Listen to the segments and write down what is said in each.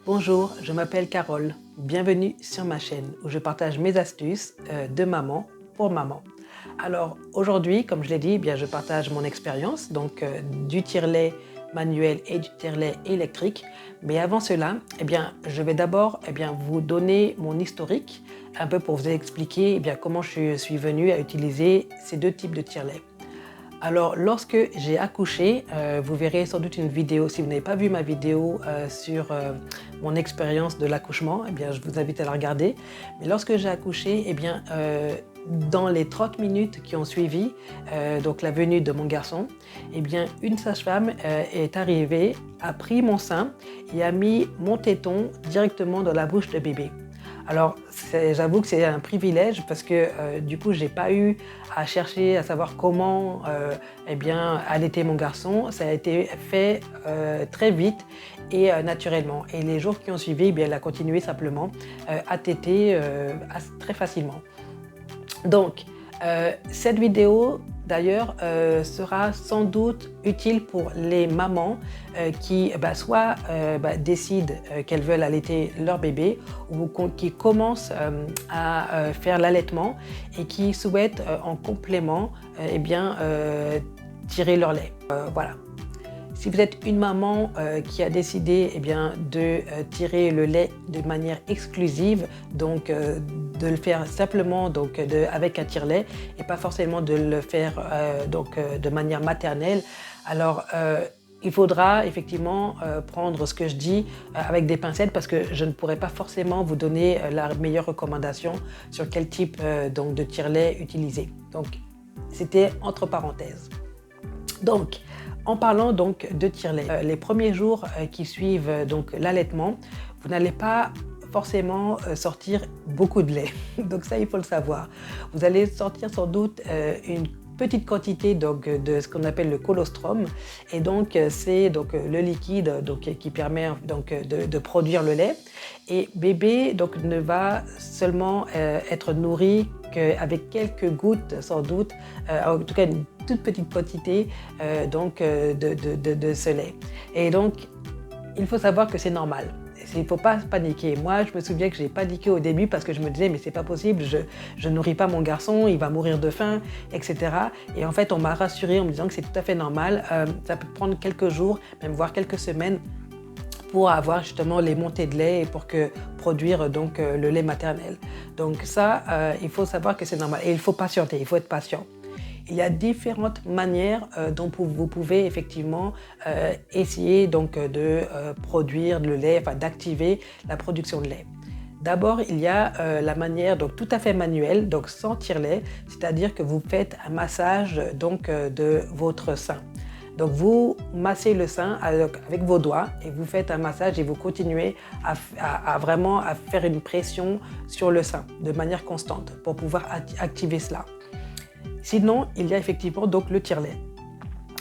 Bonjour, je m'appelle Carole. Bienvenue sur ma chaîne où je partage mes astuces de maman pour maman. Alors aujourd'hui, comme je l'ai dit, je partage mon expérience du tire-lait manuel et du tire-lait électrique. Mais avant cela, je vais d'abord vous donner mon historique, un peu pour vous expliquer comment je suis venue à utiliser ces deux types de tire-lait. Alors, lorsque j'ai accouché, vous verrez sans doute une vidéo, si vous n'avez pas vu ma vidéo sur mon expérience de l'accouchement, je vous invite à la regarder. Mais lorsque j'ai accouché, dans les 30 minutes qui ont suivi la venue de mon garçon, une sage-femme est arrivée, a pris mon sein et a mis mon téton directement dans la bouche de bébé. Alors, j'avoue que c'est un privilège parce que du coup, je n'ai pas eu à chercher à savoir comment allaiter mon garçon. Ça a été fait très vite et naturellement. Et les jours qui ont suivi, elle a continué simplement à téter très facilement. Donc, cette vidéo, d'ailleurs, sera sans doute utile pour les mamans qui soit décident qu'elles veulent allaiter leur bébé ou qui commencent à faire l'allaitement et qui souhaitent en complément tirer leur lait. Voilà. Si vous êtes une maman qui a décidé de tirer le lait de manière exclusive, de le faire simplement avec un tire-lait et pas forcément de le faire de manière maternelle, alors il faudra effectivement prendre ce que je dis avec des pincettes parce que je ne pourrai pas forcément vous donner la meilleure recommandation sur quel type de tire-lait utiliser. Donc, c'était entre parenthèses. Donc, en parlant de tire-lait, les premiers jours qui suivent l'allaitement, vous n'allez pas forcément sortir beaucoup de lait. Donc ça, il faut le savoir. Vous allez sortir sans doute une petite quantité de ce qu'on appelle le colostrum. Et c'est le liquide qui permet de produire le lait. Et bébé ne va seulement être nourri qu'avec quelques gouttes sans doute, en tout cas une toute petite quantité de ce lait. Et donc, il faut savoir que c'est normal. Il ne faut pas paniquer. Moi, je me souviens que j'ai paniqué au début parce que je me disais mais c'est pas possible, je nourris pas mon garçon, il va mourir de faim, etc. Et en fait, on m'a rassurée en me disant que c'est tout à fait normal. Ça peut prendre quelques jours, même voire quelques semaines, pour avoir justement les montées de lait et pour produire le lait maternel. Donc ça, il faut savoir que c'est normal et il faut patienter, il faut être patient. Il y a différentes manières dont vous pouvez effectivement essayer de produire le lait, d'activer la production de lait. D'abord, il y a la manière tout à fait manuelle, sans tire-lait, c'est-à-dire que vous faites un massage de votre sein. Donc vous massez le sein avec vos doigts et vous faites un massage et vous continuez à vraiment faire une pression sur le sein de manière constante pour pouvoir activer cela. Sinon, il y a effectivement le tire-lait.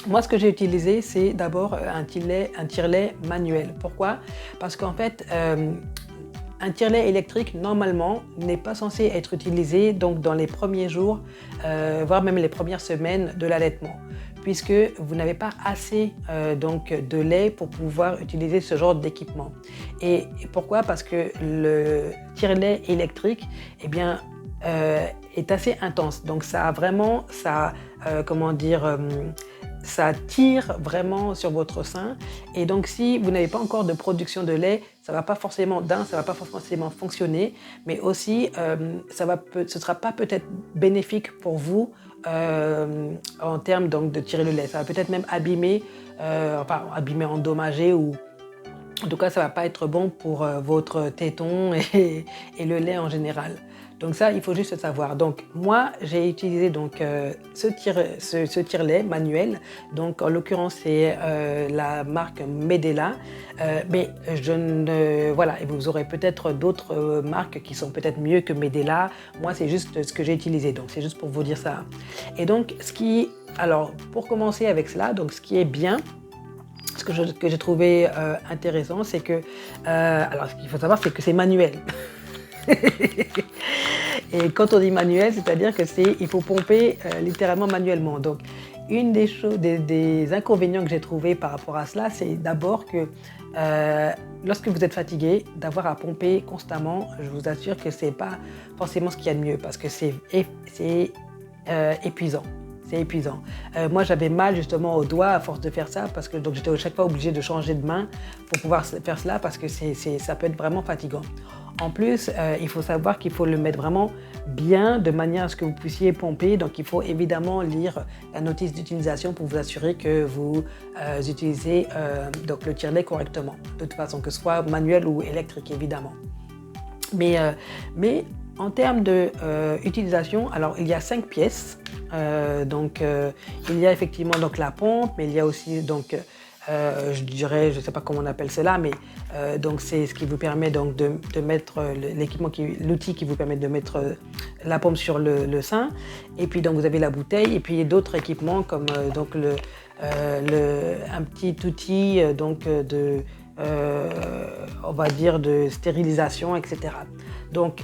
Moi, ce que j'ai utilisé, c'est d'abord un tire-lait manuel. Pourquoi? Parce qu'en fait, un tire-lait électrique, normalement, n'est pas censé être utilisé dans les premiers jours, voire même les premières semaines de l'allaitement, puisque vous n'avez pas assez de lait pour pouvoir utiliser ce genre d'équipement. Et pourquoi? Parce que le tire-lait électrique, est assez intense. Donc ça tire vraiment sur votre sein. Et donc si vous n'avez pas encore de production de lait, ça va pas forcément fonctionner, mais aussi ce sera pas peut-être bénéfique pour vous en termes de tirer le lait. Ça va peut-être même abîmer, endommager ou en tout cas ça va pas être bon pour votre téton et le lait en général. Donc ça, il faut juste le savoir. Donc moi, j'ai utilisé ce tire-lait manuel. Donc en l'occurrence, c'est la marque Medela. Mais et vous aurez peut-être d'autres marques qui sont peut-être mieux que Medela. Moi, c'est juste ce que j'ai utilisé. Donc c'est juste pour vous dire ça. Et donc pour commencer avec cela, ce qui est bien, ce que j'ai trouvé intéressant, c'est que ce qu'il faut savoir, c'est que c'est manuel. Et quand on dit manuel, c'est-à-dire que il faut pomper littéralement manuellement. Donc, une des choses, des inconvénients que j'ai trouvé par rapport à cela, c'est d'abord que lorsque vous êtes fatigué, d'avoir à pomper constamment, je vous assure que c'est pas forcément ce qu'il y a de mieux parce que c'est épuisant. C'est épuisant. Moi, j'avais mal justement aux doigts à force de faire ça parce que donc j'étais à chaque fois obligée de changer de main pour pouvoir faire cela parce que ça peut être vraiment fatigant. En plus, il faut savoir qu'il faut le mettre vraiment bien de manière à ce que vous puissiez pomper. Donc, il faut évidemment lire la notice d'utilisation pour vous assurer que vous utilisez donc le tire-lait correctement. De toute façon, que ce soit manuel ou électrique, évidemment. Mais en termes d'utilisation, alors il y a 5 pièces. Il y a effectivement donc, la pompe, mais il y a aussi donc, je dirais, je ne sais pas comment on appelle cela, mais donc c'est ce qui vous permet donc de mettre l'outil qui vous permet de mettre la pompe sur le sein. Et puis donc vous avez la bouteille et puis d'autres équipements comme donc un petit outil donc on va dire de stérilisation, etc. Donc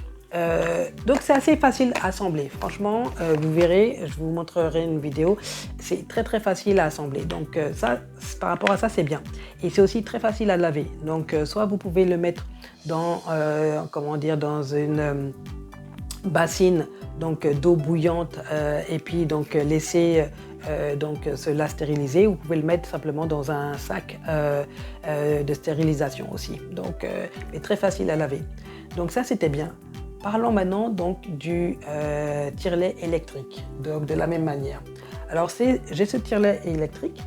c'est assez facile à assembler. Franchement, vous verrez, je vous montrerai une vidéo. C'est très très facile à assembler. Donc ça, par rapport à ça, c'est bien. Et c'est aussi très facile à laver. Donc soit vous pouvez le mettre dans, dans une bassine donc d'eau bouillante et puis donc laisser cela stériliser. Vous pouvez le mettre simplement dans un sac de stérilisation aussi. Donc, mais très facile à laver. Donc ça, c'était bien. Parlons maintenant donc du tire-lait électrique, donc de la même manière. Alors j'ai ce tire-lait électrique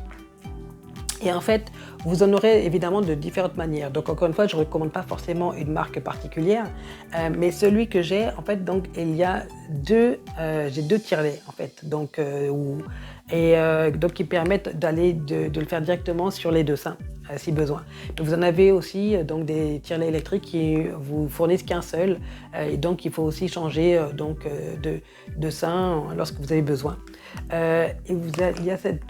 et en fait vous en aurez évidemment de différentes manières. Donc encore une fois je ne recommande pas forcément une marque particulière, mais celui que j'ai en fait donc il y a j'ai deux tire-laits en fait donc donc qui permettent de le faire directement sur les deux seins. Si besoin. Donc vous en avez aussi donc des tire-laits électriques qui vous fournissent qu'un seul et donc il faut aussi changer de sein lorsque vous avez besoin.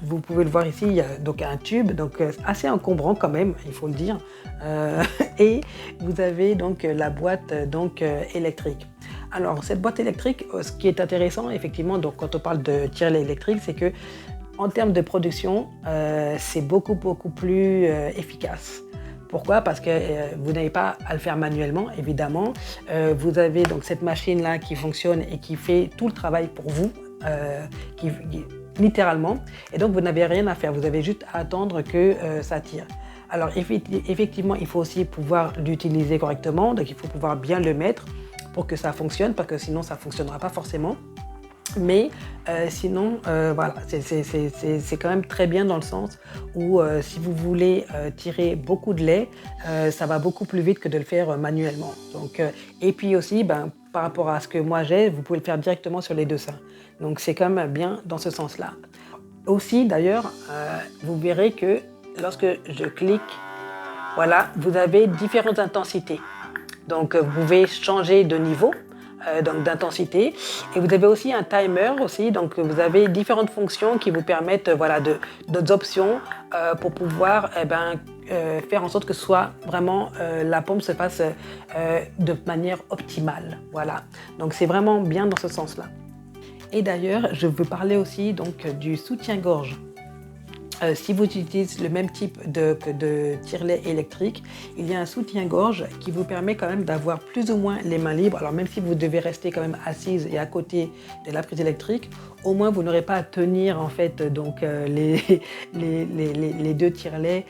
Vous pouvez le voir ici, il y a donc un tube donc assez encombrant quand même, il faut le dire, et vous avez donc la boîte donc électrique. Alors cette boîte électrique, ce qui est intéressant effectivement donc quand on parle de tire-lait électrique, c'est que en termes de production, c'est beaucoup plus efficace. Pourquoi? Parce que vous n'avez pas à le faire manuellement, évidemment. Vous avez donc cette machine-là qui fonctionne et qui fait tout le travail pour vous, littéralement. Et donc, vous n'avez rien à faire. Vous avez juste à attendre que ça tire. Alors, effectivement, il faut aussi pouvoir l'utiliser correctement. Donc, il faut pouvoir bien le mettre pour que ça fonctionne, parce que sinon, ça ne fonctionnera pas forcément. Mais sinon, voilà, c'est quand même très bien dans le sens où si vous voulez tirer beaucoup de lait, ça va beaucoup plus vite que de le faire manuellement. Donc, et puis aussi, par rapport à ce que moi j'ai, vous pouvez le faire directement sur les deux seins. Donc c'est quand même bien dans ce sens-là. Aussi d'ailleurs, vous verrez que lorsque je clique, voilà, vous avez différentes intensités. Donc vous pouvez changer de niveau. Donc d'intensité, et vous avez aussi un timer aussi, donc vous avez différentes fonctions qui vous permettent d'autres options pour pouvoir faire en sorte que soit vraiment la pompe se fasse de manière optimale. Voilà, donc c'est vraiment bien dans ce sens là. Et d'ailleurs je veux parler aussi donc du soutien-gorge. Si vous utilisez le même type de tire-lait électrique, il y a un soutien-gorge qui vous permet quand même d'avoir plus ou moins les mains libres. Alors même si vous devez rester quand même assise et à côté de la prise électrique, au moins vous n'aurez pas à tenir en fait donc les deux tire-laits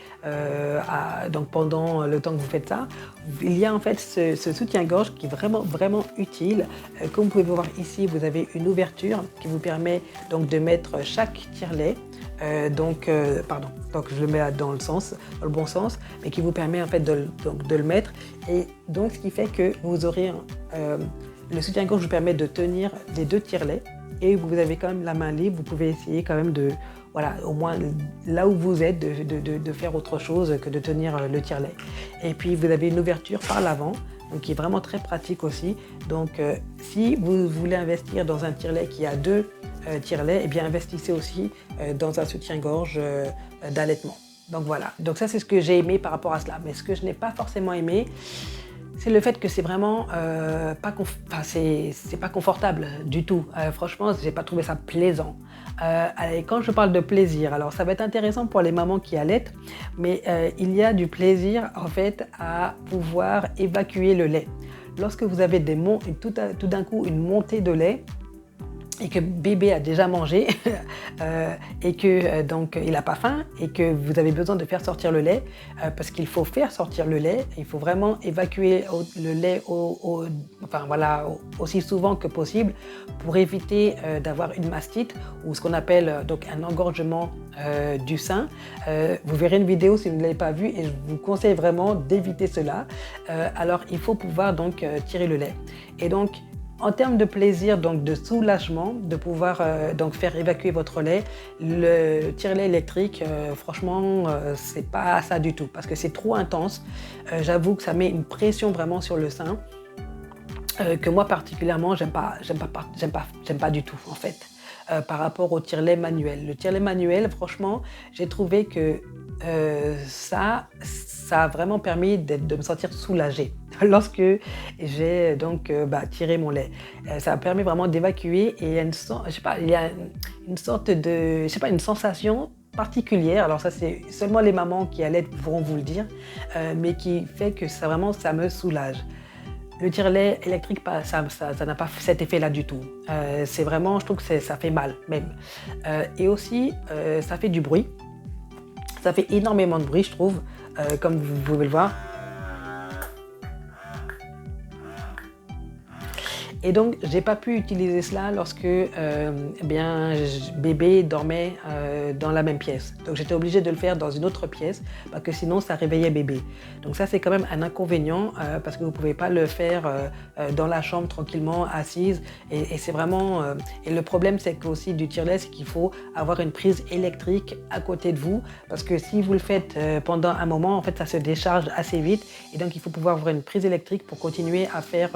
donc pendant le temps que vous faites ça. Il y a en fait ce soutien-gorge qui est vraiment utile. Comme vous pouvez voir ici, vous avez une ouverture qui vous permet donc de mettre chaque tire-lait. Donc je le mets dans le bon sens, mais qui vous permet en fait de le mettre. Et donc ce qui fait que vous aurez le soutien-gorge vous permet de tenir les deux tire-laits et vous avez quand même la main libre. Vous pouvez essayer quand même de, voilà, au moins là où vous êtes, de faire autre chose que de tenir le tire-lait. Et puis vous avez une ouverture par l'avant, donc qui est vraiment très pratique aussi. Donc si vous voulez investir dans un tire-lait qui a deux tire-lait, et bien investissez aussi dans un soutien-gorge d'allaitement. Donc voilà, donc ça c'est ce que j'ai aimé par rapport à cela. Mais ce que je n'ai pas forcément aimé, C'est le fait que c'est vraiment c'est pas confortable du tout. Franchement, j'ai pas trouvé ça plaisant. Et quand je parle de plaisir, alors ça va être intéressant pour les mamans qui allaitent, mais il y a du plaisir en fait à pouvoir évacuer le lait. Lorsque vous avez tout d'un coup une montée de lait, et que bébé a déjà mangé et que donc il n'a pas faim et que vous avez besoin de faire sortir le lait parce qu'il faut faire sortir le lait, il faut vraiment évacuer le lait aussi souvent que possible pour éviter d'avoir une mastite ou ce qu'on appelle donc un engorgement du sein. Vous verrez une vidéo si vous ne l'avez pas vue et je vous conseille vraiment d'éviter cela. Alors il faut pouvoir donc tirer le lait. Et donc en termes de plaisir, donc de soulagement, de pouvoir donc faire évacuer votre lait, le tire-lait électrique, franchement, c'est pas ça du tout parce que c'est trop intense. J'avoue que ça met une pression vraiment sur le sein que moi particulièrement, j'aime pas du tout en fait. Par rapport au tire-lait manuel. Le tire-lait manuel, franchement, j'ai trouvé que ça a vraiment permis de me sentir soulagée lorsque j'ai donc tiré mon lait. Ça a permis vraiment d'évacuer et il y a une sorte de, une sensation particulière. Alors ça, c'est seulement les mamans qui allaitent pourront vous le dire, mais qui fait que ça me soulage. Le tire-lait électrique, ça n'a pas cet effet-là du tout. C'est vraiment, je trouve que ça fait mal même. Et aussi, ça fait du bruit. Ça fait énormément de bruit, je trouve, comme vous pouvez le voir. Et donc, j'ai pas pu utiliser cela lorsque bébé dormait dans la même pièce. Donc, j'étais obligée de le faire dans une autre pièce parce que sinon, ça réveillait bébé. Donc, ça, c'est quand même un inconvénient parce que vous pouvez pas le faire dans la chambre tranquillement, assise. Et c'est vraiment... et le problème, c'est qu'aussi du tire-lait, c'est qu'il faut avoir une prise électrique à côté de vous parce que si vous le faites pendant un moment, en fait, ça se décharge assez vite. Et donc, il faut pouvoir avoir une prise électrique pour continuer à faire...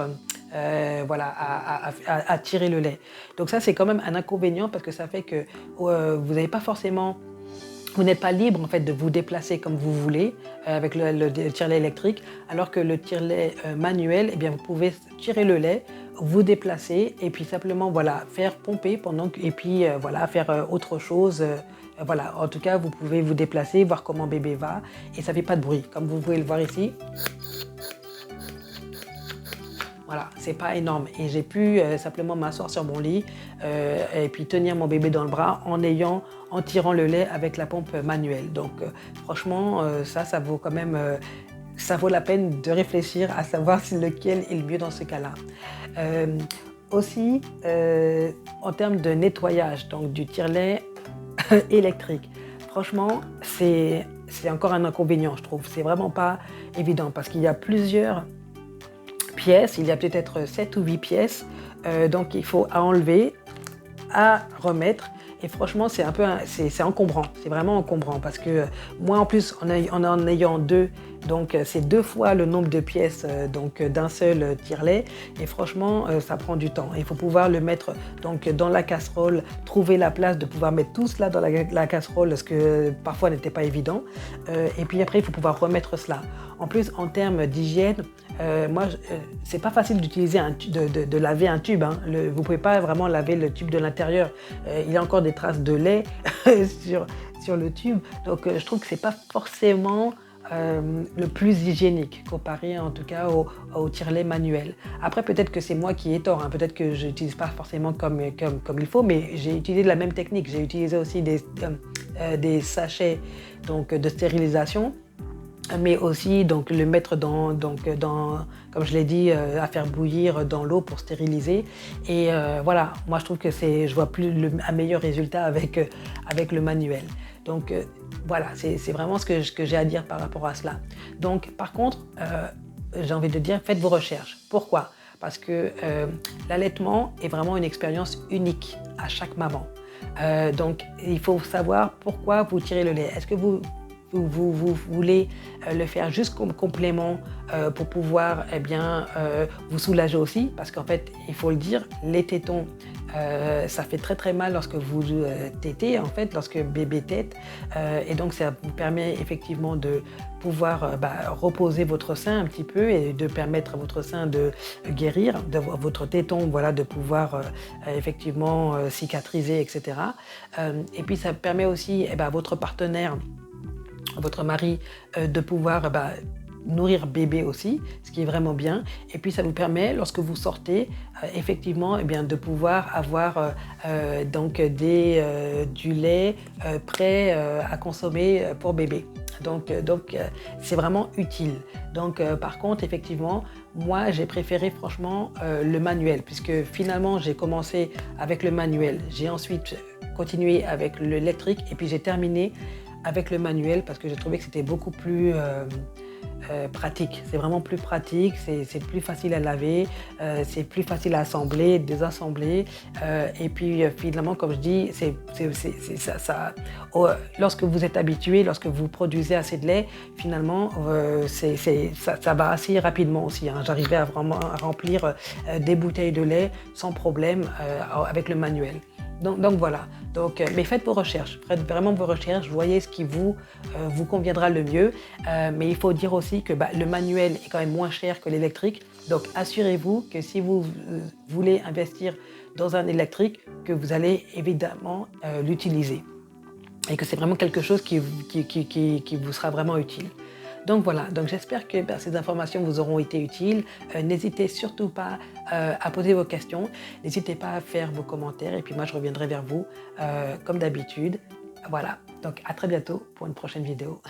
à tirer le lait. Donc ça, c'est quand même un inconvénient parce que ça fait que vous n'avez pas forcément... Vous n'êtes pas libre en fait de vous déplacer comme vous voulez avec le tire-lait électrique, alors que le tire-lait manuel, eh bien, vous pouvez tirer le lait, vous déplacer et puis simplement faire pomper faire autre chose. En tout cas, vous pouvez vous déplacer, voir comment bébé va et ça fait pas de bruit, comme vous pouvez le voir ici. Voilà, c'est pas énorme. Et j'ai pu simplement m'asseoir sur mon lit et puis tenir mon bébé dans le bras en tirant le lait avec la pompe manuelle. Donc franchement, ça vaut quand même, ça vaut la peine de réfléchir à savoir lequel est le mieux dans ce cas-là. Aussi, en termes de nettoyage, donc du tire-lait électrique, franchement, c'est encore un inconvénient, je trouve. C'est vraiment pas évident parce qu'il y a plusieurs pièces, il y a peut-être 7 ou 8 pièces, donc il faut à enlever, à remettre et franchement c'est encombrant, c'est vraiment encombrant parce que moi en plus en ayant deux, donc c'est 2 fois le nombre de pièces d'un seul tire-lait et franchement ça prend du temps. Il faut pouvoir le mettre donc dans la casserole, trouver la place de pouvoir mettre tout cela dans la casserole, ce que parfois n'était pas évident et puis après il faut pouvoir remettre cela. En plus en termes d'hygiène, c'est pas facile d'utiliser de laver un tube, hein. Vous pouvez pas vraiment laver le tube de l'intérieur. Il y a encore des traces de lait sur le tube, donc je trouve que c'est pas forcément le plus hygiénique comparé en tout cas au tire-lait manuel. Après peut-être que c'est moi qui ai tort, hein. Peut-être que je n'utilise pas forcément comme il faut, mais j'ai utilisé la même technique. J'ai utilisé aussi des sachets donc, de stérilisation, mais aussi donc le mettre dans comme je l'ai dit, à faire bouillir dans l'eau pour stériliser. Et voilà, moi je trouve que je vois un meilleur résultat avec le manuel. Donc voilà, c'est vraiment ce que j'ai à dire par rapport à cela. Donc par contre, j'ai envie de dire, faites vos recherches. Pourquoi ? Parce que l'allaitement est vraiment une expérience unique à chaque maman. Donc il faut savoir pourquoi vous tirez le lait. Est-ce que vous ou vous voulez le faire juste comme complément pour pouvoir vous soulager aussi, parce qu'en fait, il faut le dire, les tétons, ça fait très très mal lorsque vous tétez, en fait, lorsque bébé tète, et donc ça vous permet effectivement de pouvoir reposer votre sein un petit peu et de permettre à votre sein de guérir, de votre téton, voilà, de pouvoir effectivement cicatriser, etc. Et puis ça permet aussi à votre partenaire, votre mari, de pouvoir nourrir bébé aussi, ce qui est vraiment bien. Et puis ça vous permet, lorsque vous sortez, effectivement de pouvoir avoir du lait prêt à consommer pour bébé. Donc c'est vraiment utile. Donc par contre, effectivement, moi j'ai préféré franchement le manuel, puisque finalement j'ai commencé avec le manuel, j'ai ensuite continué avec l'électrique et puis j'ai terminé avec le manuel parce que j'ai trouvé que c'était beaucoup plus pratique. C'est vraiment plus pratique, c'est plus facile à laver, c'est plus facile à assembler, désassembler. Et puis finalement, comme je dis, lorsque vous êtes habitué, lorsque vous produisez assez de lait, finalement, ça va assez rapidement aussi. Hein. J'arrivais à vraiment à remplir des bouteilles de lait sans problème avec le manuel. Donc voilà, mais faites vos recherches, faites vraiment vos recherches, voyez ce qui vous conviendra le mieux. Mais il faut dire aussi que le manuel est quand même moins cher que l'électrique. Donc assurez-vous que si vous voulez investir dans un électrique, que vous allez évidemment l'utiliser. Et que c'est vraiment quelque chose qui vous sera vraiment utile. Donc voilà, donc j'espère que ces informations vous auront été utiles. N'hésitez surtout pas à poser vos questions. N'hésitez pas à faire vos commentaires et puis moi je reviendrai vers vous comme d'habitude. Voilà, donc à très bientôt pour une prochaine vidéo.